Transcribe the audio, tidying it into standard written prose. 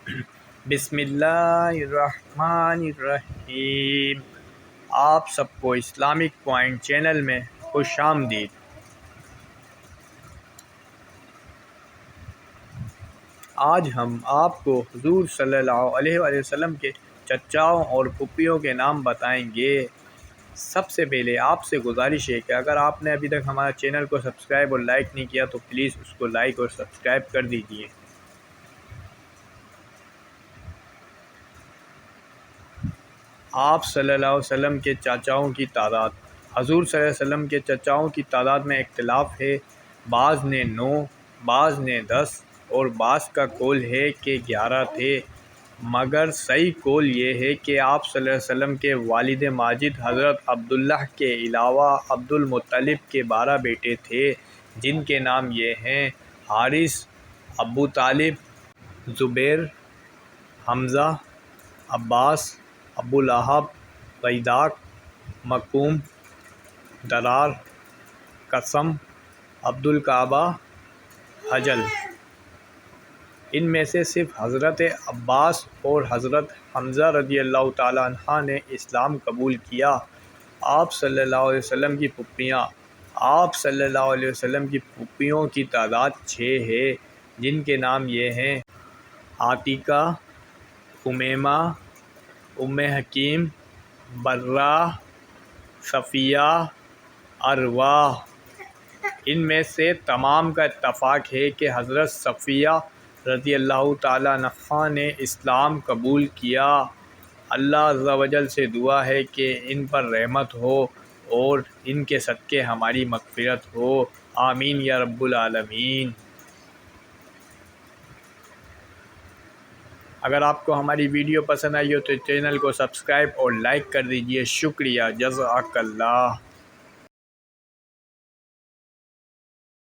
بسم اللہ الرحمن الرحیم۔ آپ سب کو اسلامک پوائنٹ چینل میں خوش آمدید۔ آج ہم آپ کو حضور صلی اللہ علیہ وآلہ وسلم کے چچاؤں اور پھوپھیوں کے نام بتائیں گے۔ سب سے پہلے آپ سے گزارش ہے کہ اگر آپ نے ابھی تک ہمارا چینل کو سبسکرائب اور لائک نہیں کیا تو پلیز اس کو لائک اور سبسکرائب کر دیجئے۔ آپ صلی اللہ علیہ وسلم کے چچاؤں کی تعداد۔ حضور صلی اللہ علیہ وسلم کے چچاؤں کی تعداد میں اختلاف ہے، بعض نے 9، بعض نے 10 اور بعض کا قول ہے کہ 11 تھے، مگر صحیح قول یہ ہے کہ آپ صلی اللہ علیہ وسلم کے والد ماجد حضرت عبداللہ کے علاوہ عبد المطلب کے 12 بیٹے تھے، جن کے نام یہ ہیں: حارث، ابو طالب، زبیر، حمزہ، عباس، ابو لہب، بیداق، مکوم، درار، قسم، عبد الکعبہ، حجل۔ ان میں سے صرف حضرت عباس اور حضرت حمزہ رضی اللہ تعالیٰ عنہ نے اسلام قبول کیا۔ آپ صلی اللہ علیہ وسلم کی پھوپھیاں۔ آپ صلی اللہ علیہ وسلم کی پھوپھیوں کی تعداد 6 ہے، جن کے نام یہ ہیں: عاتکہ، امیمہ، ام حکیم، برہ، صفیہ، ارواح۔ ان میں سے تمام کا اتفاق ہے کہ حضرت صفیہ رضی اللہ تعالیٰ عنہا نے اسلام قبول کیا۔ اللہ عز و جل سے دعا ہے کہ ان پر رحمت ہو اور ان کے صدقے ہماری مغفرت ہو، آمین یا رب العالمین۔ اگر آپ کو ہماری ویڈیو پسند آئی ہو تو چینل کو سبسکرائب اور لائک کر دیجئے۔ شکریہ، جزاک اللہ۔